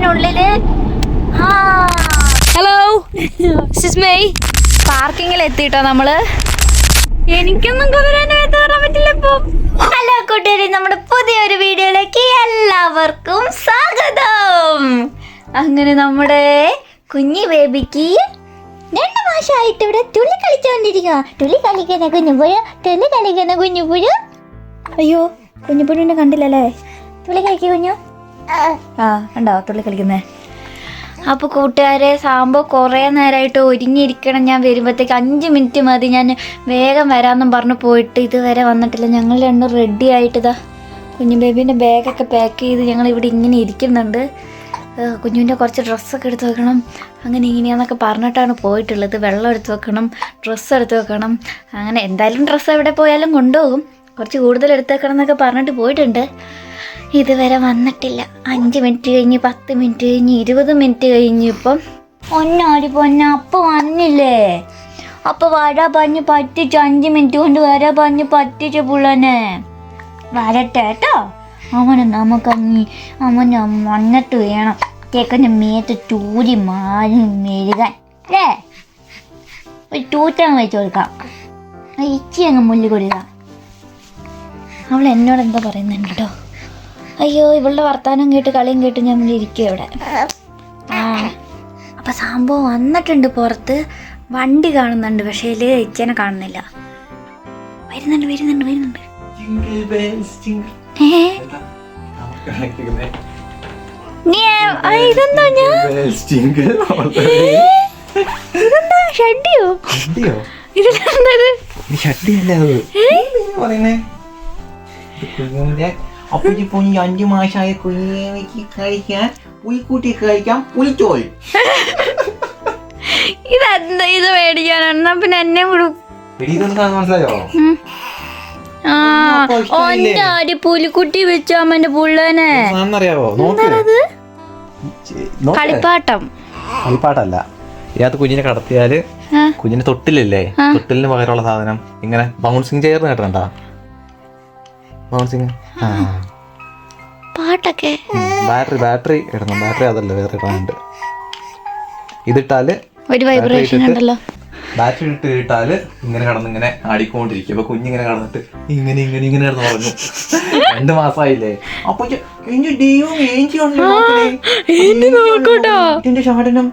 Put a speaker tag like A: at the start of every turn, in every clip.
A: വീടിനുള്ളില് hello പാർക്കിങ്ങിൽ എത്തിട്ടോ നമ്മള്. എനിക്കൊന്നും കുതിരാൻ പറ്റില്ല ഇപ്പൊ. ഹലോ കൂട്ടുകാരെ, നമ്മുടെ പുതിയൊരു വീഡിയോയിലേക്ക് എല്ലാവർക്കും സ്വാഗതം. അങ്ങനെ നമ്മുടെ കുഞ്ഞി ബേബിക്ക് 2 മാസമായിട്ട് ഇവിടെ തുള്ളി കളിച്ചോണ്ടിരിക്കുക. തുള്ളി കളിക്കുന്ന കുഞ്ഞുപുഴ. അയ്യോ, കുഞ്ഞുപുഴുവിനെ കണ്ടില്ലല്ലേ? തുള്ളി കളിക്കുക കുഞ്ഞു. കണ്ടോ തുള്ളി കളിക്കുന്നേ. അപ്പോൾ കൂട്ടുകാരെ, സാമ്പോ കുറേ നേരമായിട്ട് ഒരുങ്ങിയിരിക്കണം. ഞാൻ വരുമ്പോഴത്തേക്ക് 5 മിനിറ്റ് മതി, ഞാൻ വേഗം വരാമെന്നും പറഞ്ഞു പോയിട്ട് ഇതുവരെ വന്നിട്ടില്ല. ഞങ്ങൾ രണ്ടും റെഡി ആയിട്ടിതാ കുഞ്ഞു ബേബീൻ്റെ ബാഗൊക്കെ പാക്ക് ചെയ്ത് ഞങ്ങൾ ഇവിടെ ഇങ്ങനെ ഇരിക്കുന്നുണ്ട്. കുഞ്ഞുവിൻ്റെ കുറച്ച് ഡ്രസ്സൊക്കെ എടുത്ത് വെക്കണം, അങ്ങനെ ഇങ്ങനെയാന്നൊക്കെ പറഞ്ഞിട്ടാണ് പോയിട്ടുള്ളത്. വെള്ളം എടുത്ത് വെക്കണം, ഡ്രസ്സ് എടുത്ത് വെക്കണം. അങ്ങനെ എന്തായാലും ഡ്രസ്സ് എവിടെ പോയാലും കൊണ്ടുപോകും. കുറച്ച് കൂടുതൽ എടുത്ത് വെക്കണം എന്നൊക്കെ പറഞ്ഞിട്ട് പോയിട്ടുണ്ട്. ഇതുവരെ വന്നിട്ടില്ല. 5 മിനിറ്റ് കഴിഞ്ഞ്, 10 മിനിറ്റ് കഴിഞ്ഞ്, 20 മിനിറ്റ് കഴിഞ്ഞ്. ഇപ്പം അപ്പം വന്നില്ലേ? അപ്പം വരാ പറഞ്ഞ് പറ്റിച്ചു. 5 മിനിറ്റ് കൊണ്ട് വരാ പറഞ്ഞ് പറ്റിച്ചു പുള്ളനെ. വരട്ടെ കേട്ടോ. അവന് നമുക്കഞ്ഞി അവന് വന്നിട്ട് വേണം കേക്കൻ്റെ മേത്ത് ചൂരി മാറി മെഴുകാൻ അല്ലേ? ഒരു തൂറ്റാൻ വെച്ച് കൊടുക്കാം. ഇച്ചി അങ്ങ് മുല്ലി കൊടുക്കാം. അവൾ എന്നോട് എന്താ പറയുന്നുണ്ട് കേട്ടോ. അയ്യോ, ഇവളുടെ വർത്താനം കേട്ട് കളിയും കേട്ട് ഞാൻ ഇരിക്കുക ഇവിടെ. അപ്പം സംഭവം വന്നിട്ടുണ്ട്. പുറത്ത് വണ്ടി കാണുന്നുണ്ട്, പക്ഷേ ഇച്ചനെ കാണുന്നില്ല. വരുന്നുണ്ട്. ഇതെന്താ ഷഡിയോ?
B: അപ്പൊ ഇപ്പൊ 5 മാസമായ കുഞ്ഞിക്ക് കഴിക്കാൻ പുൽക്കൂട്ടി കഴിക്കാം പുലിച്ചോൽ.
A: ഇതെന്താ ഇത് മേടിക്കാനാണ്? പിന്നെ എന്നെ വിടും.
B: മനസ്സിലായോ?
A: പുലിക്കുട്ടി വെച്ച അമ്മന്റെ പുള്ളനെ
B: കളിപ്പാട്ടല്ല. ഇതിനകത്ത് കുഞ്ഞിനെ കടത്തിയാല് കുഞ്ഞിന് തൊട്ടിലല്ലേ, തൊട്ടിലിന് പകരമുള്ള സാധനം ഇങ്ങനെ ബൗൺസിങ് ചെയർ കേട്ടോ. ബൗൺസിങ്
A: പാട്ടൊക്കെ
B: ബാറ്ററി ഇടണം. ബാറ്ററി അതല്ല, വേറെ ഇടാനുണ്ട്. ഇതിട്ടാല്
A: ഒരു വൈബ്രേഷൻ ഉണ്ടല്ലോ.
B: ബാറ്ററി ഇട്ടാല് ഇങ്ങനെ കടന്നിങ്ങനെ ആടിക്കൊണ്ടിരിക്കും. അപ്പൊ കുഞ്ഞിങ്ങനെ കടന്നിട്ട് ഇങ്ങനെ കിടന്ന് ഉറങ്ങും. 2 മാസമായില്ലേ. അപ്പൊ ഷാടനം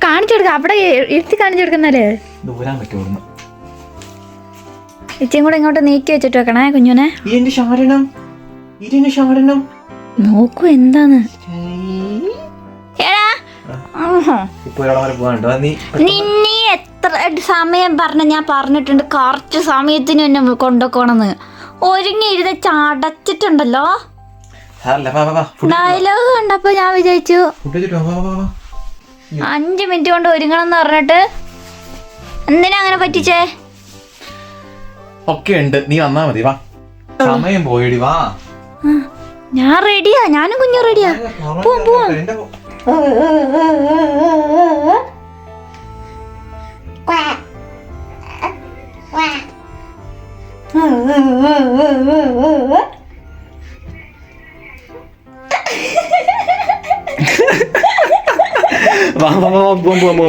A: കാണിച്ചെടുക്ക. അവിടെ ഇരുത്തി കാണിച്ചെടുക്കുന്നല്ലേ
B: ദൂരാൻ പറ്റും.
A: ഇച്ചിയും കൂടെ ഇങ്ങോട്ട് നീക്കി വെച്ചിട്ട് വെക്കണേ കുഞ്ഞുനെ.
B: ഇതിന്റെ ഷാടനം
A: നോക്കൂ എന്താന്ന്. നിന്നെ എത്ര സമയം ഞാൻ പറഞ്ഞിട്ടുണ്ട് കുറച്ച് സമയത്തിന് എന്നെ കൊണ്ടുപോകണമെന്ന്. ഒരുങ്ങിയിരുന്ന് ചടച്ചിട്ടുണ്ടല്ലോ. ഡയലോഗ് കണ്ടപ്പോ ഞാൻ വിചാരിച്ചു 5 മിനിറ്റ് കൊണ്ട് ഒരുങ്ങണം എന്ന് പറഞ്ഞിട്ട് എന്തിനാ അങ്ങനെ പറ്റിച്ചേ?
B: ഒക്കെ ഉണ്ട്, നീ വന്നാ മതി. വാ, സമയം പോയിടി. വാ,
A: ഞാൻ റെഡിയാ. ഞാനും കുഞ്ഞു റെഡിയാ. പോവാം.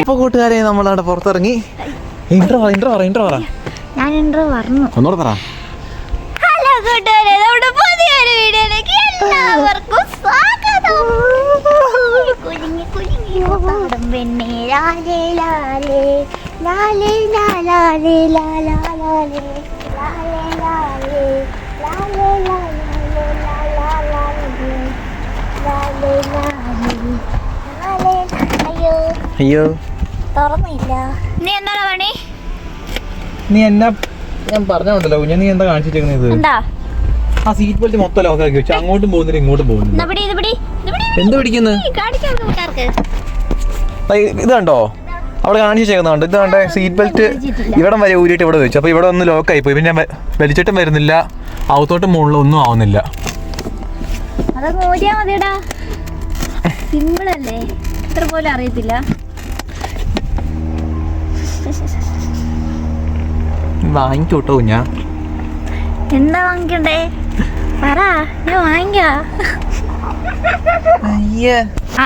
B: ഇപ്പൊ കൂട്ടുകാരെ നമ്മളവിടെ പുറത്തിറങ്ങി. ഇൻട്രോ പറ.
A: ഞാൻ ഇൻട്രോ പറഞ്ഞു.
B: ഒന്നൂടെ പറ.
A: ഹലോ കൂട്ടുകാരെ, നമ്മുടെ പുതിയൊരു വീഡിയോയിലേക്ക് എല്ലാവർക്കും സ്വാഗതം.
B: അയ്യോ
A: തുറന്നില്ല. നീ എന്താണ് പണി?
B: നീ എന്നാ ഞാൻ പറഞ്ഞോണ്ടല്ലോ കുഞ്ഞ, നീ എന്താ കാണിച്ചിരിക്കുന്നത്? ആ സീറ്റ് ബെൽറ്റ് മൊത്തം ലോക്കാക്കി വെച്ചു. അങ്ങോട്ടും പോകുന്നില്ല, ഇങ്ങോട്ടും പോകുന്നില്ല. എന്ത് പിടിക്കുന്നത്? ഇത് കണ്ടോ, അവള് കാണിച്ചു ചെയ്യുന്നുണ്ട്. ഇത് കണ്ടേ, സീറ്റ് ബെൽറ്റ് ഇവിടം വരെ ഊരിയിട്ട് ഇവിടെ വെച്ചു. അപ്പൊ ഇവിടെ ഒന്ന് ലോക്കായി പോയി. പിന്നെ വലിച്ചിട്ടും വരുന്നില്ല, അകത്തോട്ടും മുകളിൽ ഒന്നും ആവുന്നില്ല.
A: സിമ്പിൾ അല്ലേ? ഇത്ര പോലും അറിയത്തില്ല.
B: വാങ്ങിക്കോട്ടോ കുഞ്ഞാ.
A: എന്താ വാങ്ങിക്കണ്ടേ? പറ, ഞാൻ വാങ്ങിക്കാ.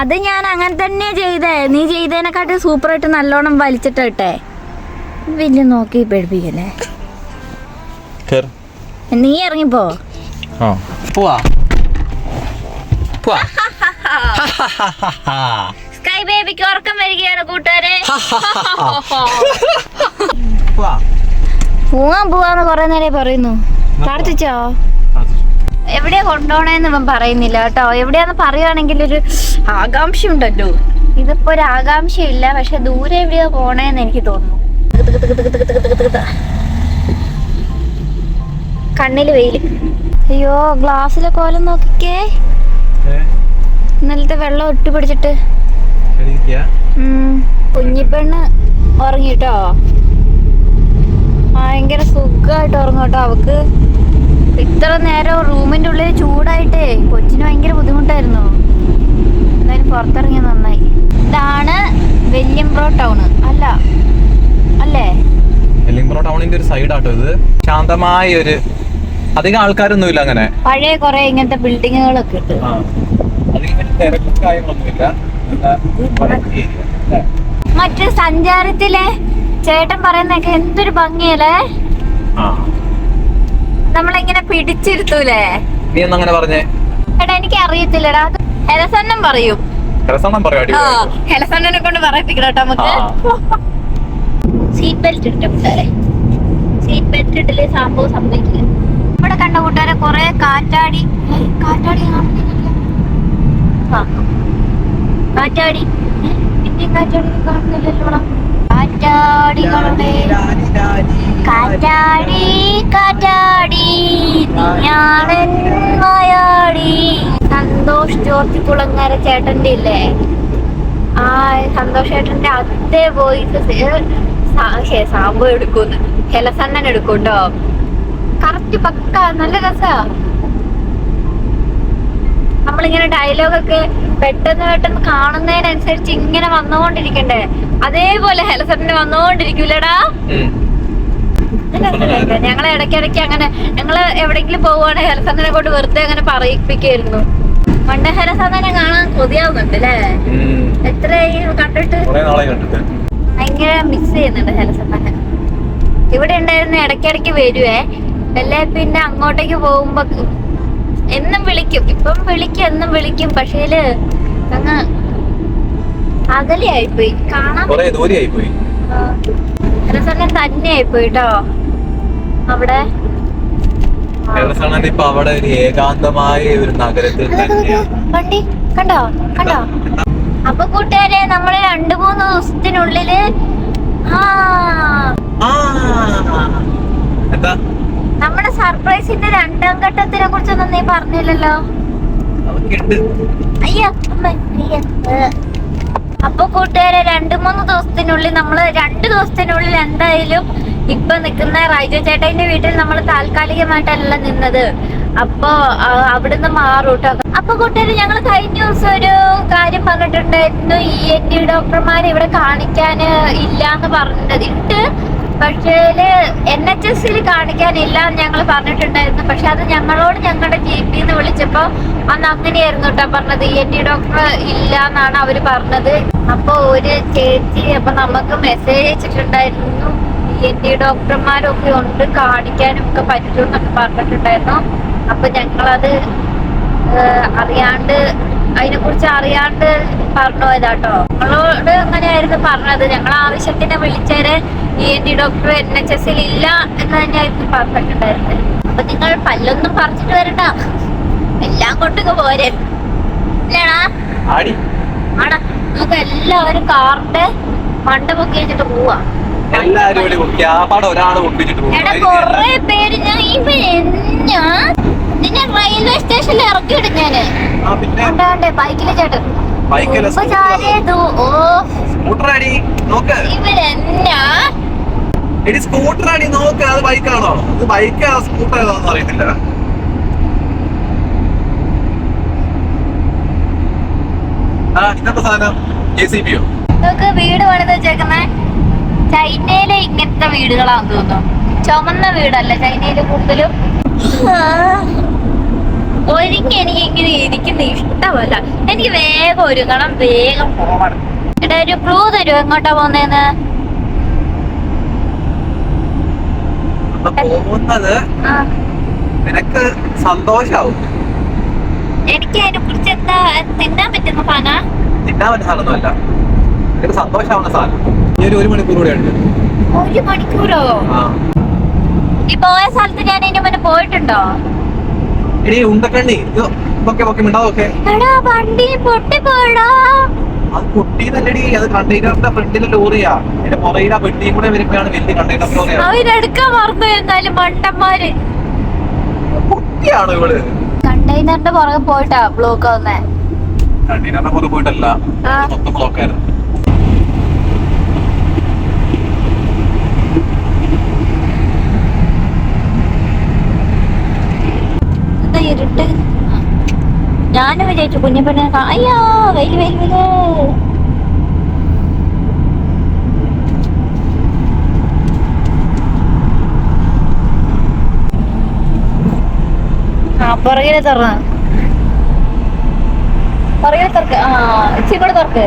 A: അത് ഞാൻ അങ്ങനെ തന്നെ ചെയ്തേ. നീ ചെയ്തതിനെക്കാട്ടി സൂപ്പറായിട്ട് നല്ലോണം വലിച്ചിട്ടെ. വലിയ നോക്കി പേടിപ്പിക്കല്ലേ. നീ ഇറങ്ങിപ്പോ. സ്കൈ ബേബിക്ക് ഉറക്കം വരികയാണ് കൂട്ടുകാരെ. പോവാന്ന് കൊറേ നേരം പറയുന്നു. പ്രാർത്ഥിച്ചോ? എവിടെയാ കൊണ്ടുപോണേന്ന് ഇവൻ പറയുന്നില്ല കേട്ടോ. എവിടെയാന്ന് പറയുവാണെങ്കിൽ ഒരു ആകാംക്ഷ ഉണ്ടല്ലോ. ഇതിപ്പോ ഒരു ആകാംക്ഷയില്ല, പക്ഷെ ദൂരെ എവിടെയാ പോണേന്ന് എനിക്ക് തോന്നുന്നു. കണ്ണില് വെയില്. അയ്യോ, ഗ്ലാസ്സിലെ കോലം നോക്കിക്കേ. ഇന്നലത്തെ വെള്ളം ഒട്ടി പിടിച്ചിട്ട്. കുഞ്ഞിപ്പെണ്ണ് ഉറങ്ങിട്ടോ. ഭയങ്കര സുഖമായിട്ട് ഉറങ്ങട്ടോ. അവക്ക് ഇത്ര നേരം റൂമിന്റെ ഉള്ളിൽ ചൂടായിട്ടേ കൊച്ചിന് ഭയങ്കര ബുദ്ധിമുട്ടായിരുന്നു. എന്തായാലും പുറത്തിറങ്ങിയ നന്നായി. ഇതാണ് വെല്ലിംബ്രോ ടൗണ് അല്ലേ?
B: വെല്ലിംബ്രോ ടൗണിന്റെ ഒരു സൈഡ് ആട്ടോ ഇത്. ശാന്തമായ ഒരു, അധികം ആൾക്കാരൊന്നുമില്ല അങ്ങനെ.
A: പഴയ കുറെ ഇങ്ങനത്തെ ബിൽഡിങ്ങുകളൊക്കെ ഉണ്ട്. മറ്റു സഞ്ചാരത്തിലെ ചേട്ടൻ പറയുന്നൊക്കെ എന്തൊരു ഭംഗിയല്ലേ. നമ്മളിങ്ങനെ പിടിച്ചിരുത്തൂലേ.
B: നീ എന്നങ്ങനെ പറഞ്ഞേ?
A: എടാ എനിക്ക് അറിയത്തില്ലടാ. ഹെലസണ്ണം പറയും. ഹെലസണ്ണനെ കൊണ്ട് പറയിപ്പിക്കട്ടോ നമുക്ക്. സീറ്റ് ബെൽറ്റ് ഇട്ട കൂട്ടുകാരെ. സീറ്റ് ബെൽറ്റ് ഇട്ടില്ലേ സംഭവം സംഭവിക്കില്ല. ഇവിടെ കണ്ട കൂട്ടുകാരെ കൊറേ കാറ്റാടി പിന്നെ കാറ്റാടി കാണുന്നില്ലല്ലോ. സന്തോഷ് ജോർത്തിക്കുളങ്ങര ചേട്ടന്റെ ഇല്ലേ, ആ സന്തോഷ് ചേട്ടന്റെ അതേ വോയിസ് സാമ്പോ എടുക്കുന്നു, ഹെലസണ്ണൻ എടുക്കൂട്ടോ. കറക്റ്റ് പക്ക നല്ല രസാ. നമ്മളിങ്ങനെ ഡയലോഗൊക്കെ പെട്ടെന്ന് കാണുന്നതിനനുസരിച്ച് ഇങ്ങനെ വന്നുകൊണ്ടിരിക്കണ്ടേ. അതേപോലെ ഹെലസണ്ണന് വന്നുകൊണ്ടിരിക്കൂലടാ. ഞങ്ങളെ ഇടയ്ക്കിടയ്ക്ക് അങ്ങനെ ഞങ്ങള് എവിടെങ്കിലും പോവുകയാണെങ്കിൽ ഹെലസണ്ണനെ കൊണ്ട് വെറുതെ അങ്ങനെ പറയിപ്പിക്കായിരുന്നു. പണ്ട് ഹെലസണ്ണനെ കാണാൻ കൊതിയാവുന്നുണ്ട് അല്ലേ? എത്രയായി കണ്ടിട്ട്. ഭയങ്കര മിസ് ചെയ്യുന്നുണ്ട് ഹെലസണ്ണനെ. ഇവിടെ ഉണ്ടായിരുന്നു, ഇടയ്ക്കിടയ്ക്ക് വരുവേ. അല്ലേ പിന്നെ അങ്ങോട്ടേക്ക് പോകുമ്പോ എന്നും വിളിക്കും. ഇപ്പം എന്നും വിളിക്കും. പക്ഷേല് അങ്ങ് അകലെയായിപ്പോയി. കാണാൻ ഹെലസണ്ണൻ തന്നെ ആയിപ്പോയി കേട്ടോ. അവിടെ
B: അവിടെ ഒരു ഏകാന്തമായ ഒരു നഗരത്തിൽ
A: വണ്ടി കണ്ടോ. അപ്പൊ കൂട്ടുകാരെ നമ്മള് 2-3 ദിവസത്തിനുള്ളില് നമ്മുടെ സർപ്രൈസിന്റെ 2ാം ഘട്ടത്തിനെ കുറിച്ചൊന്നും നീ പറഞ്ഞില്ലല്ലോ. അപ്പൊ കൂട്ടുകാരെ 2-3 ദിവസത്തിനുള്ളിൽ നമ്മള് 2 ദിവസത്തിനുള്ളിൽ എന്തായാലും ഇപ്പൊ നിക്കുന്ന റൈജോ ചേട്ടന്റെ വീട്ടിൽ നമ്മൾ താൽക്കാലികമായിട്ടല്ല നിന്നത്. അപ്പൊ അവിടുന്ന് മാറും കേട്ടോ. അപ്പൊ കൂട്ടുകാര് ഞങ്ങള് കഴിഞ്ഞ ദിവസം ഒരു കാര്യം പറഞ്ഞിട്ടുണ്ടായിരുന്നു. ENT ഡോക്ടർമാരെ ഇവിടെ കാണിക്കാൻ ഇല്ലാന്ന് പറഞ്ഞിട്ടുണ്ട്. പക്ഷേ NHS കാണിക്കാനില്ല എന്ന് ഞങ്ങൾ പറഞ്ഞിട്ടുണ്ടായിരുന്നു. പക്ഷെ അത് ഞങ്ങളോട് ഞങ്ങളുടെ GP വിളിച്ചപ്പോ അന്ന് അങ്ങനെയായിരുന്നു കേട്ടോ പറഞ്ഞത്. ENT ഡോക്ടർ ഇല്ല എന്നാണ് അവര് പറഞ്ഞത്. അപ്പൊ ഒരു ചേച്ചി അപ്പൊ നമുക്ക് മെസ്സേജ് അയച്ചിട്ടുണ്ടായിരുന്നു, ENT ഡോക്ടർമാരൊക്കെ ഉണ്ട്, കാണിക്കാനും ഒക്കെ പറ്റും എന്നൊക്കെ പറഞ്ഞിട്ടുണ്ടായിരുന്നു. അപ്പൊ ഞങ്ങളത് അതിനെ കുറിച്ച് അറിയാണ്ട് പറഞ്ഞു പോയതാട്ടോ. ഞങ്ങളോട് അങ്ങനെയായിരുന്നു പറഞ്ഞത്. ഞങ്ങൾ ആവശ്യത്തിന് വിളിച്ചേരെ ENT ഡോക്ടർ NHS ഇല്ല എന്ന് തന്നെയായിരുന്നു പറഞ്ഞിട്ടുണ്ടായിരുന്നത്. അപ്പൊ നിങ്ങൾ പല്ലൊന്നും പറിച്ചിട്ട് വരണ്ട, എല്ലാം കൊണ്ടൊക്കെ പോരെ. ഇല്ലടാ ആടാ. നമുക്ക് എല്ലാവരും കാറിന്റെ മണ്ട പൊക്കി വെച്ചിട്ട് പോവാ. എടാ കൊറേ പേര് നിന്നെ റെയിൽവേ സ്റ്റേഷനിൽ ഇറക്കിയിടും ഞാന്. ബൈക്കിലെ ചേട്ടൻ ഇവരെന്നാ
B: സ്കൂട്ടറാടി നോക്ക്. അത് ബൈക്കാണോ? ഇത് ബൈക്കാ സ്കൂട്ടർ ഏതാണെന്ന് അറിയത്തില്ല. ഇന്നത്തെ സാധനം JCB-യോ?
A: ഇതൊക്കെ വീട് പണിത് വെച്ചേക്കുന്ന ചൈനയിലെ ഇങ്ങനത്തെ വീടുകളാന്ന് തോന്നുന്നു. ചുമന്ന വീടല്ല ചൈനയില് കൂടുതലും. ഒരുങ്ങി എനിക്ക് ഇങ്ങനെ ഇരിക്കുന്ന ഇഷ്ടമല്ല. എനിക്ക് വേഗം ഒരുങ്ങണം, വേഗം പോകണം. എടാ ഒരു ക്ലൂ തരുമോ എങ്ങോട്ടാ പോന്നേന്ന്?
B: പോകുന്നത് നിനക്ക് സന്തോഷാവും.
A: എനിക്ക് അതിനെ കുറിച്ച് എന്താ തിന്നാൻ പറ്റുന്ന സാധന?
B: തിന്നാൻ പറ്റുന്ന സാധനമൊന്നുമല്ല, നിനക്ക് സന്തോഷാവുന്ന സാധനം. ഈ ഒരു മണിക്കൂർ കൂടെ ഉണ്ട്.
A: 1 മണിക്കൂറോ? ഈ പോയ സ്ഥലത്ത് ഞാൻ ഇതിന് മുന്നേ പോയിട്ടുണ്ടോ?
B: എടീ ഉണ്ടക്കണ്ണി ഇതൊക്കെ മിണ്ടാതൊക്കെ.
A: എടാ വണ്ടി പൊട്ടിപ്പോയടാ.
B: അത് പൊട്ടിയതല്ലടി, അത് കണ്ടെയ്നറിന്റെ ഫ്രണ്ടിലെ ലോറിയാ. എന്റെ പുറയിലെ പെട്ടിയും കൂടെ വരുമ്പോഴാണ് വലിയ കണ്ടെയ്നർ ലോറിയാ.
A: അവരെടുക്കാൻ മറന്നു. എന്നാലും മണ്ടന്മാര്.
B: പൊട്ടിയാണോ ഇവള്?
A: കണ്ടെയ്നറിന്റെ പുറകെ പോയിട്ടാ ബ്ലോക്ക് ആവുന്നേ.
B: കണ്ടെയ്നറിന്റെ പുറകെ പോയിട്ടല്ല, മൊത്തം ബ്ലോക്ക് ആയിരുന്നു.
A: എന്താ ഇരുട്ട്? ഞാനും വിചാരിച്ചു കുഞ്ഞിപ്പെണ്ണെ. അയ്യോ വെയില്. പുറകിലെ തുറന്ന് പുറകിലെ തുറക്ക്. ഇച്ചിങ്ങോട് തുറക്ക്,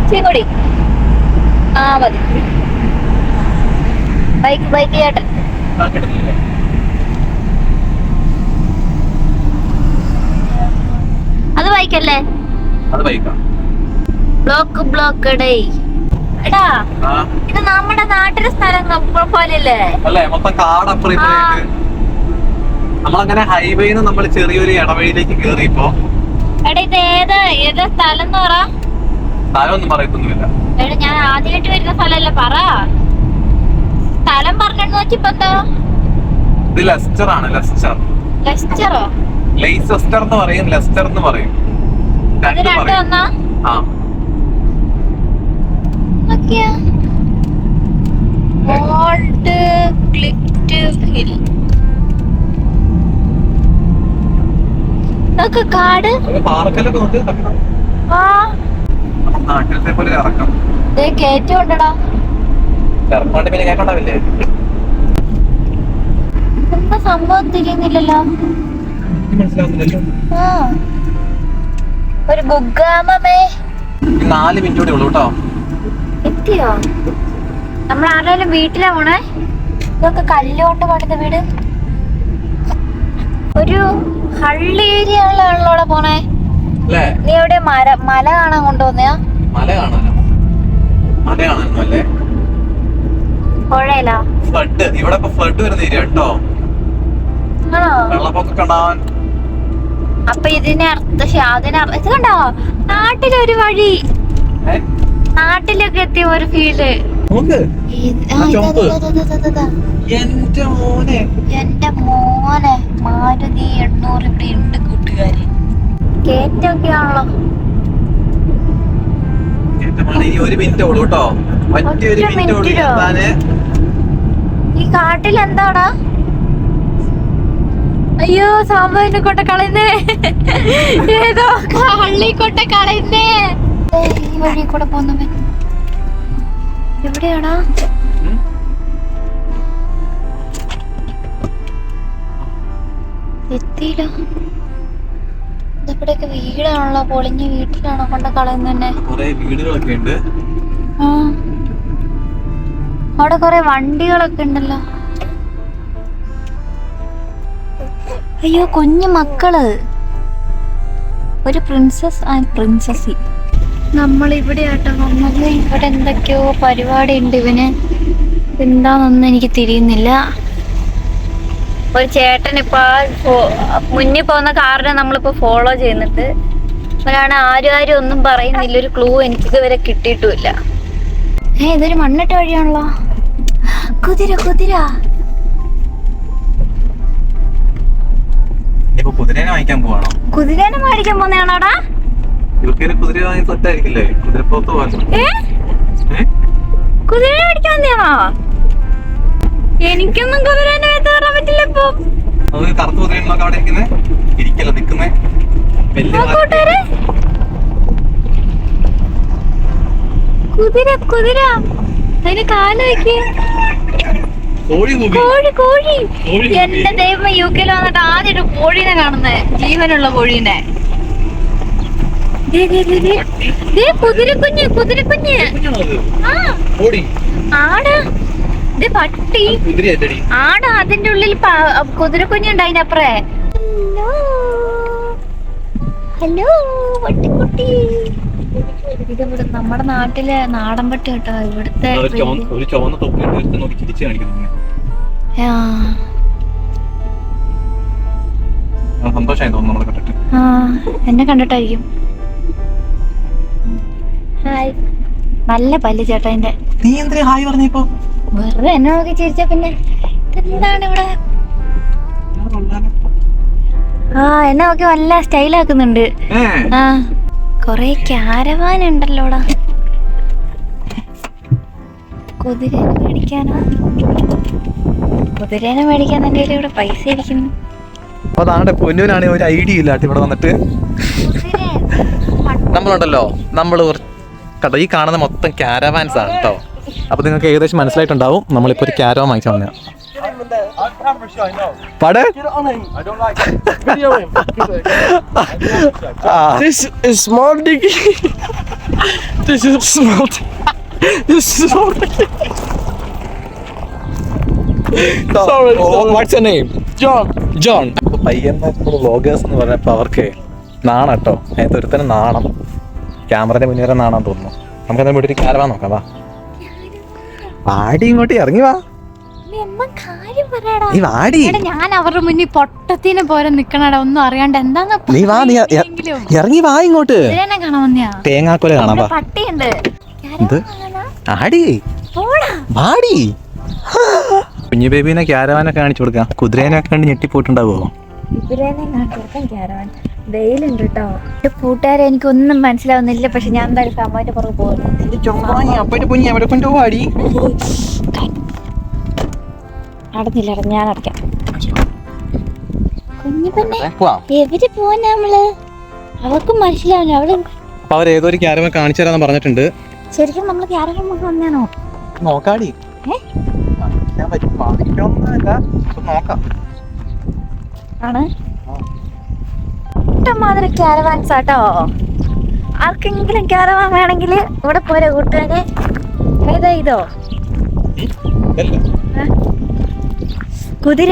A: ഇച്ചിങ്ങോടി. മതി. ബൈക്ക് ചേട്ടൻ. അത് ബൈക്കല്ലേ?
B: അത് ബൈക്കാ.
A: Block day. എടാ ഇത് നമ്മുടെ നാട്ടിലെ സ്ഥലം പോലെയല്ലേ?
B: അല്ലേ, മൊത്തം കാടപ്പുറം. നമ്മളങ്ങനെ ഹൈവേന്ന് നമ്മൾ ചെറിയൊരു ഇടവഴിയിലേക്ക് കേറിയപ്പോ.
A: എടാ ഇത് ഏതാ സ്ഥലം എന്ന് പറ.
B: സ്ഥലമൊന്നും പറയത്തൊന്നുമില്ല.
A: എടാ ഞാൻ ആദ്യമായിട്ട് വരുന്ന സ്ഥലമല്ലേ, പറ. സ്ഥലം പറഞ്ഞെന്ന് വെച്ചിപ്പോ എന്താ?
B: ഇത് ലെസ്റ്റർ ആണ്.
A: ലെസ്റ്ററോ?
B: ലെയ്സെസ്റ്റർ എന്ന് പറയും, ലെസ്റ്റർ എന്ന് പറയും.
A: രണ്ടും ഒന്നാ? Old Clift hill. ഇതൊക്കെ കാട്.
B: പാർക്കിലൊക്കെ നോക്ക്. നാട്ടിലത്തെ പോലെ ഇറക്കം.
A: കേറ്റുണ്ടടാ.
B: ഇറക്കൊണ്ട് പിന്നെ കേൾക്കണ്ടാവില്ലേ?
A: എന്താ സംഭവം തിരിയുന്നില്ലല്ലോ.
B: മനസ്സിലാവുന്നില്ലല്ലോ.
A: ഒരു ബുഗ്ഗാമേ.
B: 4 മിനിറ്റ് കൂടെ ഉള്ളൂ കേട്ടോ.
A: എത്തിയോ? നമ്മൾ ആരെങ്കിലും വീട്ടിലാ പോണേ? ഇതൊക്കെ കല്ലുകൊണ്ട് പണിത വീട്. ഒരു ഹള്ളി ഏരിയകളിലാണല്ലോ പോണേ. നീ എവിടെ മല കാണാൻ കൊണ്ടുവന്നയാ?
B: മല കാണാനോ? മല കാണാനല്ലേ?
A: പുഴയിലാ?
B: ഫ്ലഡ്. ഇവിടെ ഇപ്പൊ ഫ്ലഡ് വരുന്ന ഏരിയ കേട്ടോ. വെള്ളപ്പൊക്കം ഉണ്ടാവാൻ.
A: അപ്പൊ ഇത് കണ്ടോ? നാട്ടിലൊരു വഴി, നാട്ടിലൊക്കെ എത്തിയ ഒരു ഫീൽഡ്.
B: എന്റെ
A: മോനെ മാരുതി 800 ഇവിടെ ഉണ്ട് കൂട്ടുകാര്. കേറ്റൊക്കെയാണല്ലോ.
B: 1 മിനിറ്റ് ഉള്ളൂ കേട്ടോ.
A: ഈ കാട്ടിൽ എന്താടാ? അയ്യോ സാമ്പവിനെ കൊണ്ട് കളയുന്നേ. ഏതോ കള്ളി കൊണ്ട് കളയുന്നേ. ഈ വഴി കൂടെ പോന്നവൻ എവിടെയാടാ? എത്തിയില്ല. ഇവിടെയൊക്കെ വീടാണല്ലോ, പൊളിഞ്ഞ വീട്ടിലാണോ കൊണ്ട് കളയുന്നെ?
B: വീടുകളൊക്കെ ഉണ്ട്.
A: അവിടെ കൊറേ വണ്ടികളൊക്കെ ഉണ്ടല്ലോ. അയ്യോ കുഞ്ഞു മക്കള്. ഒരു പ്രിൻസസ് ആൻഡ് പ്രിൻസസി. നമ്മൾ ഇവിടെ ആട്ടോ വന്നത്. ഇവിടെ എന്തൊക്കെയോ പരിപാടി ഉണ്ട്. ഇവന് എന്താണെന്നൊന്നും എനിക്ക് തിരിയുന്നില്ല. ഒരു ചേട്ടൻ ഇപ്പൊ മുന്നിൽ പോകുന്ന കാറിനെ നമ്മളിപ്പോ ഫോളോ ചെയ്യുന്നുണ്ട്. അവരാണ് ആരും ഒന്നും പറയുന്നില്ല. ഒരു ക്ലൂ എനിക്ക് ഇതുവരെ കിട്ടിയിട്ടുമില്ല. ഇതൊരു മണ്ണിട്ട വഴിയാണല്ലോ. കുതിര
B: കുതിരനെ വാങ്ങിക്കാൻ പോവാണോ?
A: കുതിരനെ മേടിക്കാൻ പോന്നെയാണോടാ?
B: കുതിര വാങ്ങി സെറ്റായിരിക്കില്ലേ? കുതിരപ്പുറത്ത്
A: കുതിര മേടിക്കാൻ വന്നെയാണോ? എനിക്കൊന്നും കുതിരനെ കയറാൻ പറ്റില്ല. ഇപ്പൊ
B: കറുത്ത കുതിരകളൊക്കെ അവിടെ ഇരിക്കല്ലോ നിക്കുന്നേ.
A: കുതിര അതിന് കാല് വെക്ക്.
B: കോഴി
A: എന്റെ ദൈവം UK വന്നിട്ട് ആദ്യം ഒരു കോഴീനെ കാണുന്നേ, ജീവനുള്ള കോഴീനെ. കുതിരക്കുഞ്ഞ് ആടാ, പട്ടി ആടാ, അതിന്റെ ഉള്ളിൽ കുതിരക്കുഞ്ഞുണ്ട് അതിനപ്പുറേ. ഹലോ പട്ടിക്കുട്ടി. ഇത് നമ്മുടെ നാട്ടിലെ നാടൻ പട്ടി കേട്ടോ, ഇവിടുത്തെ എന്നെ കണ്ടിട്ടായിരിക്കും. ഹായ്. നല്ല പല്ല് ചേട്ടാ എന്റെ.
B: നീ എന്തിനാ ഹായ് പറഞ്ഞപ്പോ?
A: വെറുതെ എന്നെ നോക്കി ചിരിച്ച. പിന്നെ എന്താണ് ഇവിടെ? എന്നെ നോക്കി നല്ല സ്റ്റൈലാക്കുന്നുണ്ട്. കൊറേ ക്യാരവാൻ ഉണ്ടല്ലോടാ. കുതിരേനെ മേടിക്കാനോ? കുതിരേനെ മേടിക്കാൻ എന്റെ കയ്യിൽ ഇവിടെ പൈസ ഇരിക്കുന്നു.
B: അതാണ് പൊന്നുവിനാണ് ഒരു ഐഡിയ ഇല്ല ഇവിടെ വന്നിട്ട്. നമ്മളുണ്ടല്ലോ, കേട്ടോ ഈ കാണുന്ന മൊത്തം ക്യാരവാൻസ് ആണ് കേട്ടോ. അപ്പൊ നിങ്ങൾക്ക് ഏകദേശം മനസ്സിലായിട്ടുണ്ടാവും നമ്മളിപ്പോ ഒരു ക്യാരവാൻ വാങ്ങിച്ചു വന്ന.
C: This is small diggy. This is small. This is small diggy. Sorry.
B: What's your name? John. പയ്യന്മാർ വ്ളോഗേഴ്സ് എന്ന് പറഞ്ഞപ്പോ അവർക്ക് നാണം കേട്ടോ. ഒരുത്തന്നെ നാണം, ക്യാമറയുടെ മുന്നിൽ വരെ നാണം തോന്നുന്നു. നമുക്കതിനെ വേണ്ടി ഒരു ക്യാരവാൻ നോക്കാം. വാ വാടി, ഇങ്ങോട്ട് ഇറങ്ങി വാ.
A: ഞാൻ അവരുടെ മുന്നിൽ പൊട്ടത്തിനെ പോലെ നിക്കണടാ, ഒന്നും അറിയാണ്ട്. എന്താന്ന്
B: നീ വാ, നീ ഇറങ്ങി വാ ഇങ്ങോട്ട്. തേങ്ങാക്കൊല കാണാം.
A: പട്ടിയുണ്ട്.
B: ആടി വാടി. കുഞ്ഞു ബേബീനെ ക്യാരവാനൊക്കെ കാണിച്ചു കൊടുക്കാം. കുതിരേനെ കണ്ട് ഞെട്ടിപ്പോയിട്ടുണ്ടാവോ?
A: വെയിലുണ്ട് കേട്ടോ. കൂട്ടുകാരെ എനിക്കൊന്നും മനസ്സിലാവുന്നില്ല, പക്ഷെ ഞാൻ എന്തായാലും സമയത്ത് പുറകെ പോകുന്നു. അടഞ്ഞില്ല, ഞാൻ അടയ്ക്കാം. കുഞ്ഞു പെണ്ണെ എവര് പോവാൻ നമ്മള്? അവർക്ക് മനസ്സിലാവില്ല.
B: അവര് ഏതോ ഒരു ക്യാരവാൻ കാണിച്ചു തരാന്ന് പറഞ്ഞിട്ടുണ്ട്.
A: ശരിക്കും നമ്മള് ക്യാരവാൻ വന്നാണോ?
B: നോക്കാടി.
A: ആണ് ഇഷ്ടംമാതിരി ക്യാരവാൻസ് ആട്ടോ. ആർക്കെങ്കിലും ക്യാരവാൻ വേണമെങ്കിൽ ഇവിടെ പോരെ കൂട്ടുകാരെ. ഏതാ ഇതോ? കുതിര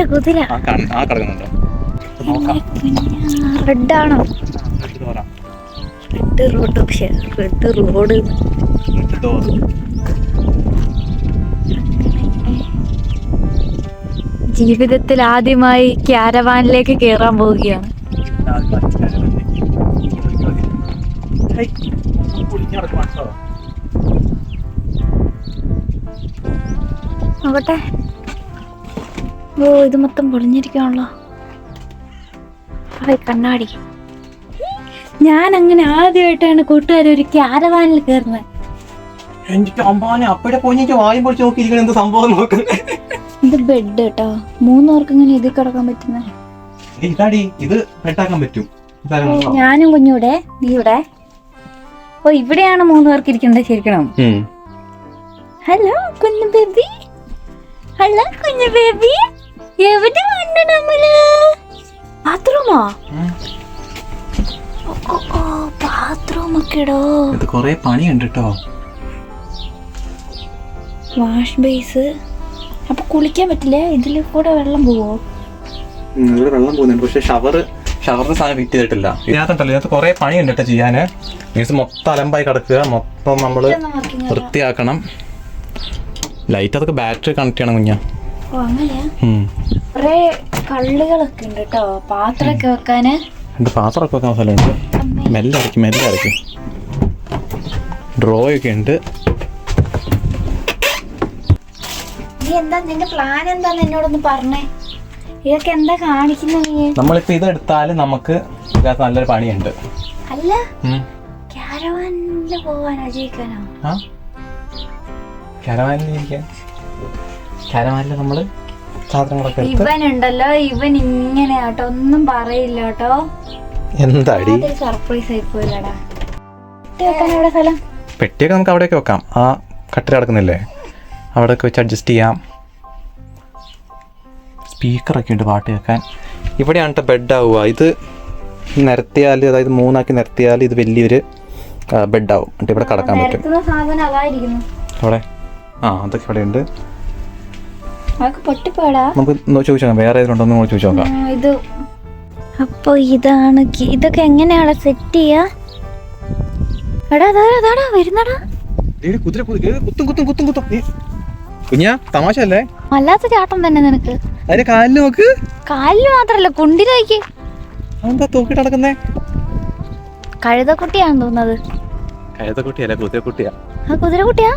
A: റെഡാണോ? Red road. ജീവിതത്തിൽ ആദ്യമായി ക്യാരവാനിലേക്ക് കേറാൻ പോവുകയാണ്. നോക്കട്ടെ. ഓ, ഇത് മൊത്തം പൊളിഞ്ഞിരിക്കാണല്ലോ. കണ്ണാടി. ഞാൻ അങ്ങനെ ആദ്യമായിട്ടാണ് കൂട്ടുകാർ ഒരു ക്യാരവാനിൽ കയറുന്നത്. ഇത് ബെഡ് കേട്ടോ, 3 പേർക്ക് ഇങ്ങനെ ഇതിൽ കിടക്കാൻ പറ്റുന്ന. ഞാനും കുഞ്ഞൂടെ, നീ ഇവിടെ. ഓ, ഇവിടെയാണ് 3 പേർക്ക് ഇരിക്കേണ്ടത് ശരിക്കണം. ഹലോ കുഞ്ഞു ബേബി. ഹലോ കുഞ്ഞു ബേബി. എവിടെ വന്നു നമ്മള്? ബാത്റൂമോ? ബാത്റൂമൊക്കെ ഇടോ.
B: കൊറേ പണിയുണ്ട് കേട്ടോ.
A: Wash base. അപ്പൊ കുളിക്കാൻ പറ്റില്ലേ? ഇതിൽ കൂടെ വെള്ളം പോവോ?
B: ഇവിടെ വെള്ളം പോകുന്നുണ്ട്, പക്ഷെ ഷവറിന്റെ സാധനം ഫിറ്റ് ചെയ്തിട്ടില്ല. ഇതിനകത്തുണ്ടല്ലോ കൊറേ പണിയുണ്ട് കേട്ടോ ചെയ്യാന്. മീൻസ് മൊത്തം അലമ്പായി കിടക്കുക, മൊത്തം നമ്മള് വൃത്തിയാക്കണം. ലൈറ്റ് അതൊക്കെ ബാറ്ററി കണക്ട് ചെയ്യണം കുഞ്ഞാ.
A: ഓ അങ്ങനെയാ. കൊറേ കള്ളികളൊക്കെ ഉണ്ട് കേട്ടോ, പാത്രമൊക്കെ വെക്കാന്.
B: പാത്രമൊക്കെ വെക്കാൻ സ്ഥലമുണ്ട്. മെല്ലെ അടയ്ക്കും. ഡ്രോയൊക്കെ ഉണ്ട്.
A: നീ എന്താ, നിന്റെ പ്ലാൻ എന്താന്ന് എന്നോടൊന്ന് പറഞ്ഞേ. ഇതൊക്കെ എന്താ കാണിക്കുന്ന നീ?
B: നമ്മളിപ്പോ ഇത് എടുത്താല് നമുക്ക് ഇതിനകത്ത് നല്ലൊരു പണിയുണ്ട്.
A: അല്ല, ക്യാരവാനില് പോവാനോ ജയിക്കാനോ?
B: ക്യാരവാനില് നമ്മള് സാധനങ്ങളൊക്കെ
A: ഇവനുണ്ടല്ലോ, ഇവൻ ഇങ്ങനെയാട്ടോ, ഒന്നും പറയില്ല കേട്ടോ.
B: എന്താടി
A: സർപ്രൈസ് ആയി പോയില്ലടാ. വെക്കാൻ എവിടെ സ്ഥലം?
B: പെട്ടിയൊക്കെ നമുക്ക് അവിടെയൊക്കെ വെക്കാം. ആ കട്ടിൽ കിടക്കുന്നില്ലേ, അവിടെയൊക്കെ വെച്ച് അഡ്ജസ്റ്റ് ചെയ്യാം. സ്പീക്കറൊക്കെ ഉണ്ട് പാട്ട് കേൾക്കാൻ. ഇവിടെയാണ് കേട്ടോ ബെഡാവുക. ഇത് നിരത്തിയാൽ, അതായത് 3 ആക്കി നിരത്തിയാൽ ഇത് വലിയൊരു ബെഡാവും. എന്നിട്ട് ഇവിടെ കിടക്കാൻ പറ്റും. അവിടെ അതൊക്കെ ഇവിടെ ഉണ്ട്. നമുക്ക് ചോദിച്ചോക്കാം, വേറെ ഏതെങ്കിലും ഉണ്ടോ എന്ന് ചോദിച്ചു നോക്കാം.
A: അപ്പൊ ഇതാണ് ഇതൊക്കെ എങ്ങനെയാണ് സെറ്റ് ചെയ്യാ? എടാ വരുന്നടാ.
B: കുഞ്ഞാ തമാശ അല്ലേ?
A: വല്ലാത്ത ചാട്ടം തന്നെ നിനക്ക്.
B: അതിന്റെ കാലില് നോക്ക്.
A: കാലില് മാത്രല്ല കുണ്ടില് നോക്കി.
B: എന്താ തൂക്കിട്ട് നടക്കുന്നേ?
A: കഴുതക്കുട്ടിയാണെന്ന് തോന്നുന്നത്.
B: കഴുതക്കുട്ടിയല്ല, കുതിരക്കുട്ടിയാ.
A: ആ കുതിരക്കുട്ടിയാ?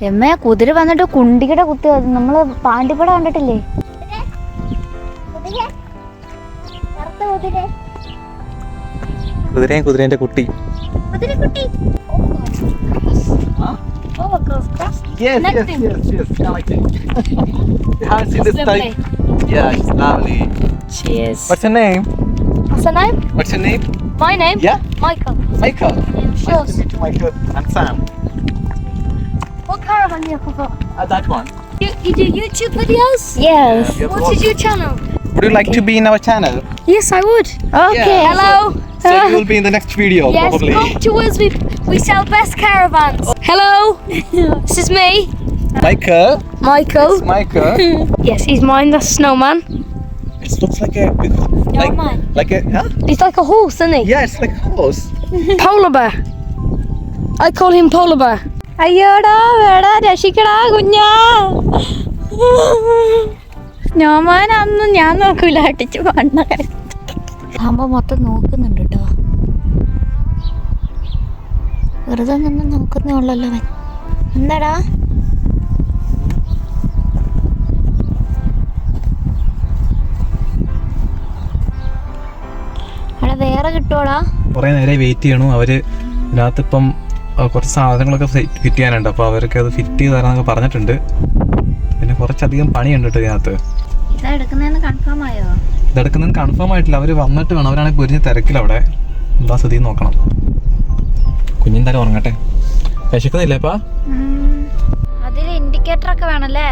A: എമ്മ കുതിര വന്നിട്ട് കുണ്ടിയുടെ കുത്തി. നമ്മള് പാണ്ടിപ്പട കണ്ടിട്ടില്ലേ?
B: കുതിരേന്റെ കുട്ടി. Yes. I like it. You haven't seen this type? Yeah, it's lovely.
A: Cheers.
B: What's your name? What's your name?
A: My name?
B: Yeah?
A: Michael.
B: Sure. Michael. I'm Sam.
D: What caravan you have?
B: That one.
D: You do YouTube videos?
A: Yes.
D: What is your channel?
B: Would you like to be in our channel?
D: Yes, I would.
A: Okay.
B: Yeah.
D: Hello.
B: So you will be in the next video,
D: Yes,
B: probably.
D: come to us. We sell best caravans. Hello. This is me,
B: Michael.
D: Michael.
B: It's Michael.
D: Yes, he's mine. That's Snowman.
B: It looks like a like a huh?
D: He's like a horse, isn't he?
B: Yeah, it's like a horse.
D: Polar bear. I call him Polar bear.
A: അയ്യോടാ വേടാ, രക്ഷിക്കടാ കുഞ്ഞാ. ഞാമാനൊന്നും ഞാൻ നോക്കൂല, അടിച്ചു പണ്ണ ആകുമ്പോ മൊത്തം നോക്കുന്നുണ്ട് കേട്ടോ. വെറുതെ നിന്ന് നോക്കുന്നേ ഉള്ളല്ലോ അവൻ. എന്താടാ അവിടെ വേറെ കിട്ടുവോടാ?
B: കുറെ നേരം വെയിറ്റ് ചെയ്യണു. അവര് ഇതിനകത്തിപ്പം കുറച്ച് സാധനങ്ങളൊക്കെ ഫിറ്റ് ചെയ്യാനുണ്ട്. അപ്പോൾ അവർക്ക് അത് ഫിറ്റ് ചെയ്ത് തരാന്നൊക്കെ പറഞ്ഞിട്ടുണ്ട്. പിന്നെ കുറച്ചധികം പണിയുണ്ട് കേട്ടോ ഇതിനകത്ത്.
A: ഇതെടുക്കുന്നതെന്ന് കൺഫേം ആയോ?
B: ഇതെടുക്കുന്നതിന് കൺഫേം ആയിട്ടില്ല. അവർ വന്നിട്ട് വേണം. അവരാണെങ്കിൽ പൊരിഞ്ഞ തിരക്കിലവിടെ. എന്താ സ്ഥിതി നോക്കണം. കുഞ്ഞെന്തായാലും ഉറങ്ങട്ടെ. വിശക്കുന്നില്ലേപ്പാ?
A: അതിൽ ഇൻഡിക്കേറ്റർ ഒക്കെ വേണല്ലേ?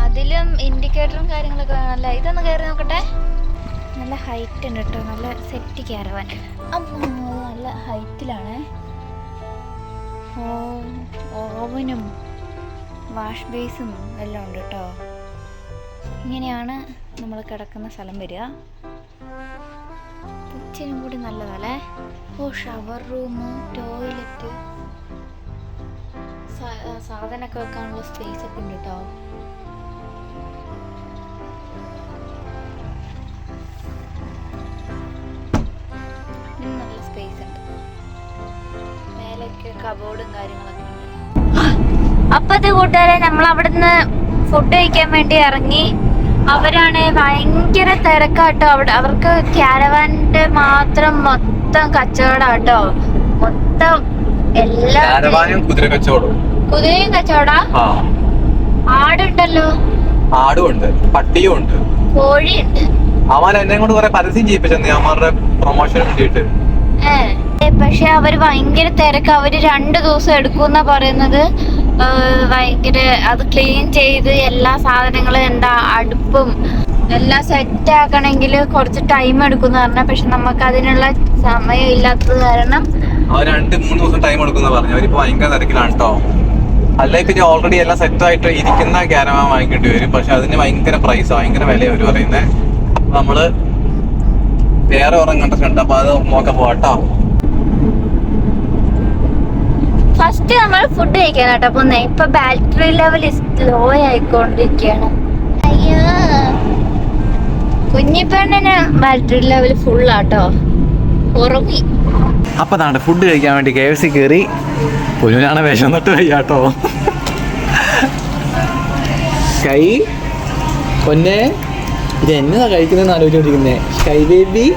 A: അതിലും ഇൻഡിക്കേറ്ററും കാര്യങ്ങളൊക്കെ വേണല്ലേ? ഇതൊന്ന് കയറി നോക്കട്ടെ. നല്ല ഹൈറ്റ് ഉണ്ട് കേട്ടോ. നല്ല സെറ്റ് ക്യാരവാൻ. നല്ല ഹൈറ്റിലാണ്. ഓവനും വാഷ് ബേസും എല്ലാം ഉണ്ട് കേട്ടോ. ഇങ്ങനെയാണ് നമ്മൾ കിടക്കുന്ന സ്ഥലം വരിക. കിച്ചനും കൂടി നല്ലതല്ലേ. ഷവർ റൂം, ടോയ്ലറ്റ്, സാധനമൊക്കെ വെക്കാനുള്ള സ്പേസ് ഒക്കെ ഉണ്ട് കേട്ടോ. നല്ല സ്പേസ് ഉണ്ട്. മേലൊക്കെ കബോർഡും കാര്യങ്ങളൊക്കെ ഉണ്ട്. അപ്പത്തെ കൂട്ടുകാരെ, നമ്മൾ അവിടുന്ന് ഫുഡ് കഴിക്കാൻ വേണ്ടി ഇറങ്ങി. അവരാണ് ഭയങ്കര തിരക്കാട്ടോ. അവർക്ക് ക്യാരവാന്റെ മാത്രം മൊത്തം കച്ചവടാട്ടോ. മൊത്തം എല്ലാം
B: കുതിര കച്ചവടം.
A: കുതിരയും കച്ചവടാ. ആടുണ്ടല്ലോ.
B: ആടും ഉണ്ട്, പട്ടിയും ഉണ്ട്,
A: കോഴിയുണ്ട്.
B: അവൻ എന്നെ കൊണ്ട് കുറെ പരസ്യം ചെയ്യിപ്പിച്ചു അവന്മാരുടെ പ്രൊമോഷന് വേണ്ടിയിട്ട്.
A: പക്ഷെ അവര് ഭയങ്കര തിരക്ക്. അവര് 2 ദിവസം എടുക്കുമെന്നാ പറയുന്നത്. ഭയങ്കര അത് ക്ലീൻ ചെയ്ത് എല്ലാ സാധനങ്ങളും എന്താ അടുപ്പും എല്ലാം സെറ്റ് ആക്കണമെങ്കിൽ കുറച്ച് ടൈം എടുക്കുമെന്ന് പറഞ്ഞാൽ. പക്ഷെ നമുക്ക് അതിനുള്ള സമയം ഇല്ലാത്തത് കാരണം
B: അവർ 2-3 ദിവസം ടൈം എടുക്കുന്ന പറഞ്ഞു. അവരിപ്പോ ഭയങ്കര തിരക്കിലാണ് കേട്ടോ. അല്ലെ പിന്നെ ഓൾറെഡി എല്ലാം സെറ്റ് ആയിട്ട് ഇരിക്കുന്ന ക്യാരവാൻ വാങ്ങിക്കേണ്ടി വരും. പക്ഷെ അതിന് ഭയങ്കര പ്രൈസ്, ഭയങ്കര വില അവർ പറയുന്നത്. നമ്മള് വേറെ ഒരെണ്ണം കണ്ടിട്ടുണ്ട്. അപ്പൊ അത് നോക്കാൻ പോവാട്ടോ.
A: ഫസ്റ്റ് നമ്മൾ ഫുഡ് കഴിക്കാനാട്ടോ പോന്നെ. ഇപ്പൊ ബാറ്ററി ലെവൽ സ്ലോ ആയിക്കൊണ്ടിരിക്കുകയാണ്. അയ്യോ, കുഞ്ഞിപ്പെണ്ണിന് ബാറ്ററി ലെവൽ ഫുള്ളാട്ടോ. ഉറങ്ങി.
B: അപ്പൊ അതാണ് ഫുഡ് കഴിക്കാൻ വേണ്ടി KFC കയറി. പൊന്നുനാണ് വിശന്നിട്ട് വയ്യാട്ടോ. കൈ പൊന്നെ, ഇത് എന്നതാ കഴിക്കുന്നതെന്ന് ആലോചിച്ചോണ്ടിരിക്കുന്നേ. കൈ ബേബി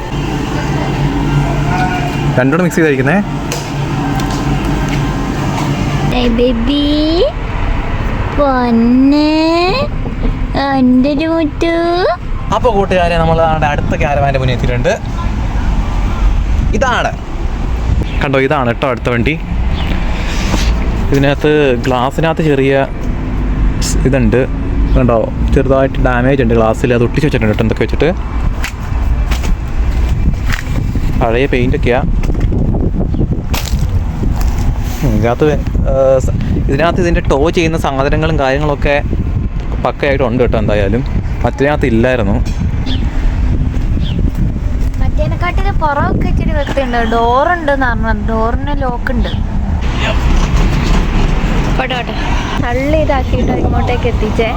B: രണ്ടോടെ മിക്സ് ചെയ്ത് കഴിക്കുന്നേ.
A: ബേബി പൊന്നെ എൻ്റെ മുറ്റു.
B: അപ്പോൾ കൂട്ടുകാരെ, നമ്മൾ അടുത്ത ക്യാരവാൻ്റെ മുന്നിൽ എത്തിയിട്ടുണ്ട്. ഇതാണ് കണ്ടോ, ഇതാണ് കേട്ടോ അടുത്ത വണ്ടി. ഇതിനകത്ത് ഗ്ലാസ്സിനകത്ത് ചെറിയ ഇതുണ്ട്, കണ്ടോ ചെറുതായിട്ട് ഡാമേജ് ഉണ്ട് ഗ്ലാസ്സിൽ, അത് ഒട്ടിച്ച് വെച്ചിട്ടുണ്ട് കേട്ടോ എന്തൊക്കെ വെച്ചിട്ട്. പഴയ പെയിൻ്റൊക്കെയാണ് ഇതിനകത്ത്. ഇതിൻ്റെ ടോ ചെയ്യുന്ന സാധനങ്ങളും കാര്യങ്ങളൊക്കെ പക്കയായിട്ടുണ്ട് കേട്ടോ. എന്തായാലും മറ്റേതിനകത്ത് ഇല്ലായിരുന്നു.
A: മറ്റേനെക്കാട്ടിന് പുറമൊക്കെ ഇച്ചിരി വൃത്തിയുണ്ട്. ഡോറുണ്ടെന്ന് പറഞ്ഞു, ഡോറിന് ലോക്കുണ്ട്. പോട്ടെ തള്ളി ഇതാക്കിയിട്ട് ഇങ്ങോട്ടേക്ക് എത്തിച്ചേ.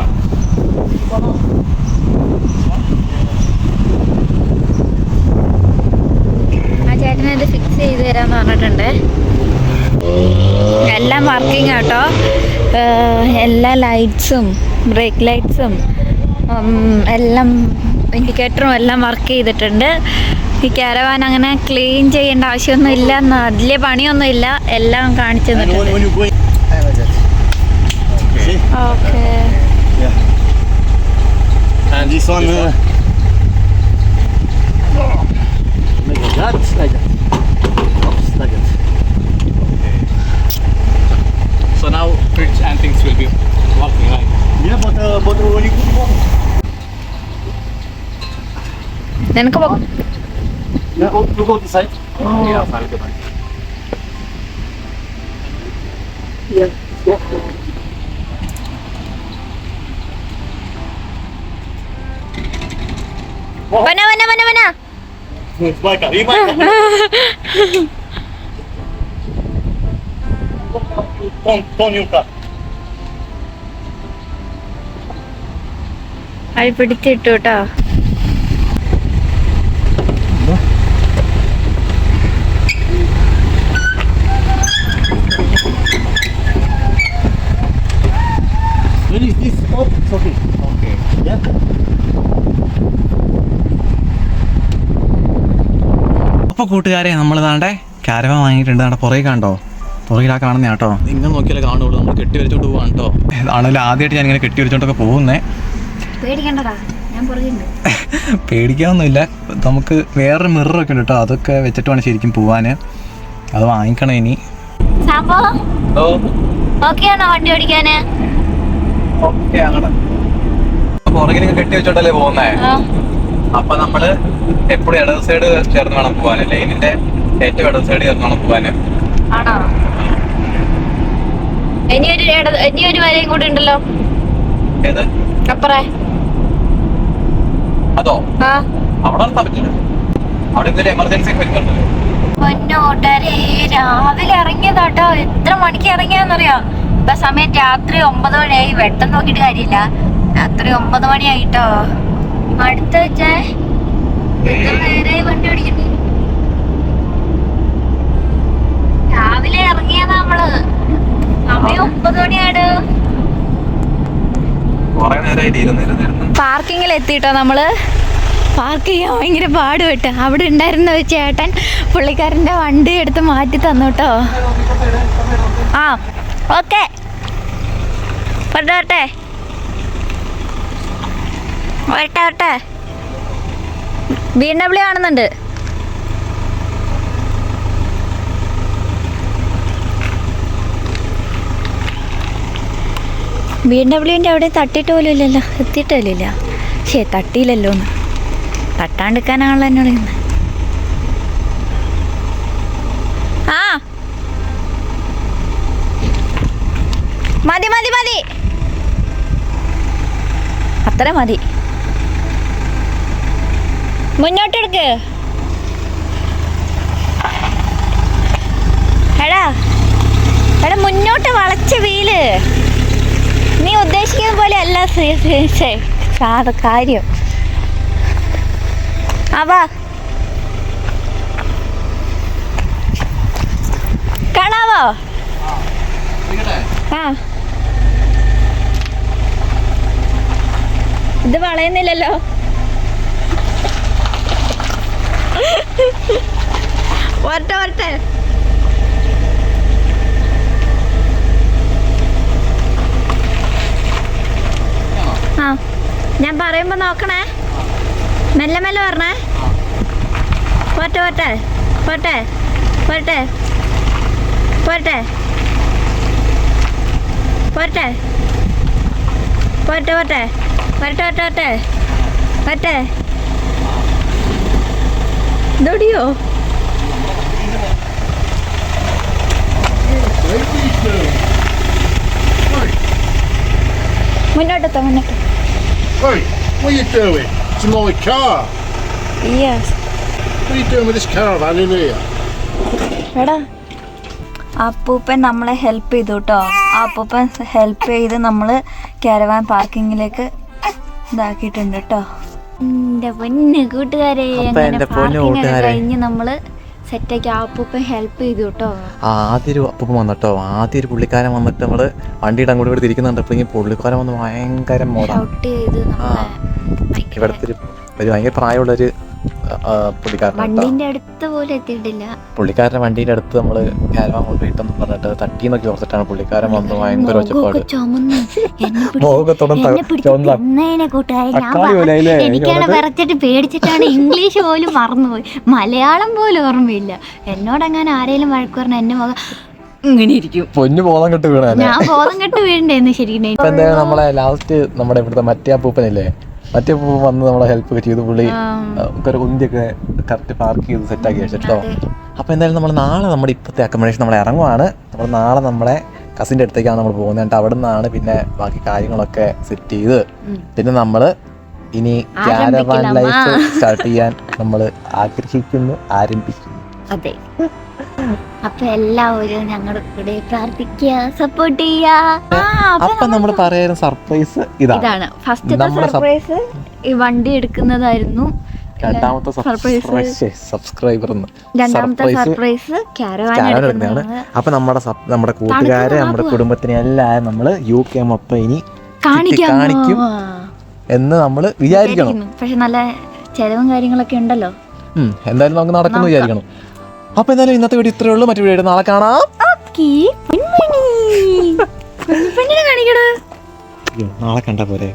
A: ആ ചേട്ടനത് ഫിക്സ് ചെയ്ത് തരാമെന്ന് പറഞ്ഞിട്ടുണ്ട്. എല്ലാം വർക്കിംഗ് ആട്ടോ. എല്ലാ ലൈറ്റ്സും ബ്രേക്ക് ലൈറ്റ്സും എല്ലാം ഇൻഡിക്കേറ്ററും എല്ലാം വർക്ക് ചെയ്തിട്ടുണ്ട്. ഈ കാരവാൻ അങ്ങനെ ക്ലീൻ ചെയ്യേണ്ട ആവശ്യമൊന്നും ഇല്ല, വലിയ പണിയൊന്നും ഇല്ല, എല്ലാം കാണിച്ചു തന്നിട്ടുണ്ട്. Okay.
C: And this one, like that, like that. Oops, like that.
B: So now fridge and things will be working, right?
C: Yeah, but when you put it
A: നിനക്ക്
C: yeah, you go this side.
B: Yeah, I'll go back.
C: Yeah.
A: വന.
C: It's my car. Turn your car.
A: അത് പിടിച്ചിട്ടു കേട്ടോ.
C: When is this up? It's okay.
B: Okay.
C: Yeah.
B: അപ്പോൾ കൂട്ടുകാരെ നമ്മൾ താണ്ടെ caravan വാങ്ങിയിട്ടുണ്ട്. നമ്മുടെ പുറകെ കണ്ടോ, പുറകിലാ കാണുന്ന കേട്ടോ. നിങ്ങൾ നോക്കിയാലേ കാണുള്ളൂ. നമ്മൾ കെട്ടി വരച്ചോണ്ട് പോവാണ് കേട്ടോ. ആണെങ്കിലും ആദ്യമായിട്ട് ഞാനിങ്ങനെ കെട്ടി വരച്ചോണ്ടൊക്കെ പോകുന്നേ.
A: പേടിക്കണ്ടടാ, ഞാൻ പുറകിണ്ട്.
B: പേടിക്കാനൊന്നുമില്ല. നമുക്ക് വേറൊരു മിററൊക്കെ ഉണ്ട് കേട്ടോ, അതൊക്കെ വെച്ചിട്ട് വേണം ശരിക്കും പോവാൻ. അത് വാങ്ങിക്കണം ഇനി.
A: സംഭവം ഓക്കെ ആണോ വണ്ടി ഓടിക്കാന്?
B: പുറകിലൊക്കെ കെട്ടി വെച്ചോണ്ടല്ലേ പോകുന്നേ. അപ്പൊ നമ്മള് എപ്പോഴും ഇടത് സൈഡ് ചേർന്ന് വേണം പോവാന്, ലൈനിന്റെ ഏറ്റവും ഇടത് സൈഡ് ചേർന്ന് വേണം പോവാന്.
A: ആണോ? ഇനിയൊരു വരയും കൂടി ഉണ്ടല്ലോ.
B: ഏത്?
A: അപ്പറേ.
B: അതോ? അവിടെ നിർത്താൻ പറ്റില്ല. അവിടെ എന്തെങ്കിലും എമർജൻസി വരുന്നുണ്ടല്ലോ.
A: പൊന്നോട്ടരേ, രാവിലെ ഇറങ്ങിയതാട്ടോ. എത്ര മണിക്ക് ഇറങ്ങിയാന്നറിയോ? ഇപ്പൊ സമയം രാത്രി 9 മണിയായി. വെട്ടം നോക്കിയിട്ട് കാര്യമില്ല, രാത്രി 9 മണിയായിട്ടോ. അടുത്ത വെച്ചേ എത്ര നേരമായി വണ്ടി ഓടിക്കണ്ടേ? രാവിലെ ഇറങ്ങിയതാ നമ്മള്. സമയം 9 മണിയാട്. പാർക്കിങ്ങിൽ എത്തിയിട്ടോ നമ്മള്. പാർക്ക് ചെയ്യാൻ ഭയങ്കര പാടുപെട്ട്. അവിടെ ഉണ്ടായിരുന്ന ഒരു ചേട്ടൻ പുള്ളിക്കാരൻ്റെ വണ്ടി എടുത്ത് മാറ്റി തന്നു കേട്ടോ. ആ ഓക്കെ, വരട്ടെ വരട്ടെ. BMW കാണുന്നുണ്ട്. BMW അവിടെ തട്ടിയിട്ട് പോലും ഇല്ലല്ലോ, എത്തിയിട്ടില്ല. തട്ടിയില്ലല്ലോ എന്ന്. തട്ടാണ്ടിരിക്കാനാണല്ലോ എന്നോട് ഇന്ന്. ആ മതി അത്ര മതി. മുന്നോട്ടെടുക്ക്. എടാ മുന്നോട്ട് വളച്ച വീല്. നീ ഉദ്ദേശിക്കുന്ന പോലെ അല്ല കാര്യം. വാ കാണാവോ? ആ ഇത് വളയുന്നില്ലല്ലോ. വരട്ടെ. ആ ഞാൻ പറയുമ്പോ നോക്കണേ, മെല്ലെ പറഞ്ഞേ. പോട്ടെ പോട്ടെ വരട്ടെ വരട്ടെ വരട്ടെ വരട്ടെ ഇതോടിയോ മുന്നോട്ടെത്താ മുന്നോട്ട്.
E: Hey, what are you doing? It's my car.
A: Yes.
E: What are you doing with this caravan in here?
A: എടാ അപ്പൂപ്പൻ നമ്മളെ ഹെൽപ്പ് ചെയ്തു കേട്ടോ. അപ്പൂപ്പൻ ഹെൽപ്പ് ചെയ്ത് നമ്മള് കാരവാൻ പാർക്കിങ്ങിലേക്ക് ഇതാക്കിയിട്ടുണ്ട് കേട്ടോ. എന്റെ പൊന്ന് കൂട്ടുകാരെ, അങ്ങനെ പാർക്കിംഗ് കഴിഞ്ഞ് നമ്മള് സെറ്റാക്കി. അപ്പൂപ്പൻ ഹെൽപ്പ് ചെയ്തു കേട്ടോ.
B: ആദ്യം ഒരു അപ്പൂപ്പൻ വന്നിട്ടോ, ആദ്യം ഒരു പുള്ളിക്കാരൻ വന്നിട്ട് നമ്മള് വണ്ടിയുടെ അങ്ങോട്ട് ഇവിടെ തിരിക്കുന്നുണ്ട്. അപ്പോൾ ഈ പുള്ളിക്കാരൻ വന്ന് ഭയങ്കര
A: ഷൗട്ട് ചെയ്ത്
B: ഇവിടുത്തെ ഒരു ഭയങ്കര പ്രായമുള്ളൊരു പുള്ളിക്കാരൻ.
A: വണ്ടിന്റെ അടുത്ത് പോലും എത്തിയിട്ടില്ല.
B: പുള്ളിക്കാരന്റെ വണ്ടിയുടെ അടുത്ത് നമ്മള് കാരവാൻ കൊണ്ടുപോയിട്ടെന്ന് പറഞ്ഞിട്ട് തട്ടിന്നൊക്കെ ഓർത്തിട്ടാണ് പുള്ളിക്കാരൻ വന്ന് ഭയങ്കര ഒച്ചപ്പാട്.
A: എനിക്കാണ് വിറച്ചിട്ട് പേടിച്ചിട്ടാണ് ഇംഗ്ലീഷ് പോലും മറന്നുപോയി, മലയാളം പോലും ഓർമ്മയില്ല. എന്നോടങ്ങനെ ആരെങ്കിലും വഴക്ക് പറഞ്ഞ എന്റെ മുഖം ഇങ്ങനെ ഇരിക്കും.
B: പൊന്നു ബോധം കെട്ട് വീണേ,
A: ഞാൻ ബോധം കെട്ട് വീഴണ്ടേന്ന് ശരിക്കും.
B: ഇപ്പൊ എന്തായാലും നമ്മളെ ലാസ്റ്റ് നമ്മുടെ ഇവിടുത്തെ മറ്റേ അപ്പൂപ്പനില്ലേ, മറ്റേ അപ്പൂപ്പൻ വന്ന് നമ്മളെ ഹെൽപ്പ് ഒക്കെ ചെയ്തു. പുള്ളി ഒരു ഉന്തിയൊക്കെ കറക്റ്റ് പാർക്ക് ചെയ്ത് സെറ്റാക്കി വെച്ചിട്ടോ. അപ്പൊ എന്തായാലും നമ്മൾ നാളെ നമ്മുടെ ഇപ്പോഴത്തെ അക്കോമഡേഷൻ നമ്മൾ ഇറങ്ങുവാണ്. നമ്മൾ നാളെ നമ്മളെ കസിൻ്റെ അടുത്തേക്കാണ് നമ്മൾ പോകുന്നത്. എന്നിട്ട് അവിടെ നിന്നാണ് പിന്നെ ബാക്കി കാര്യങ്ങളൊക്കെ സെറ്റ് ചെയ്ത് പിന്നെ നമ്മള് ഇനി കാരവാൻ ലൈഫ് സ്റ്റാർട്ട് ചെയ്യാൻ നമ്മൾ ആഗ്രഹിക്കുന്നു, ആരംഭിക്കുന്നു.
A: അതെ, അപ്പൊ എല്ലാവരും ഞങ്ങളുടെ കൂടെ പ്രാർത്ഥിക്കുക, സപ്പോർട്ട് ചെയ്യാ.
B: അപ്പൊ നമ്മൾ പറയുന്ന സർപ്രൈസ് ഇതാണ്.
A: ഫസ്റ്റത്തെ സർപ്രൈസ് ഈ വണ്ടി എടുക്കുന്നതായിരുന്നു.
B: രണ്ടാമത്തെ സബ്സ്ക്രൈബർ,
A: രണ്ടാമത്തെ സർപ്രൈസ് കാരവാൻ എടുക്കുന്നതാണ്.
B: അപ്പൊ നമ്മുടെ കൂട്ടുകാരെ, നമ്മുടെ കുടുംബത്തിനെ എല്ലാം നമ്മള് UK മൊത്തം ഇനി കാണിക്കും എന്ന് നമ്മൾ വിചാരിക്കണം.
A: പക്ഷെ നല്ല ചെലവും കാര്യങ്ങളൊക്കെ ഉണ്ടല്ലോ.
B: എന്തായാലും നമുക്ക് നടക്കുന്നു വിചാരിക്കണം. അപ്പൊ എന്തായാലും ഇന്നത്തെ വീഡിയോ ഇത്രയേ ഉള്ളൂ. മറ്റു വീഡിയോ നാളെ കാണാം.
A: നാളെ കണ്ട പോലെ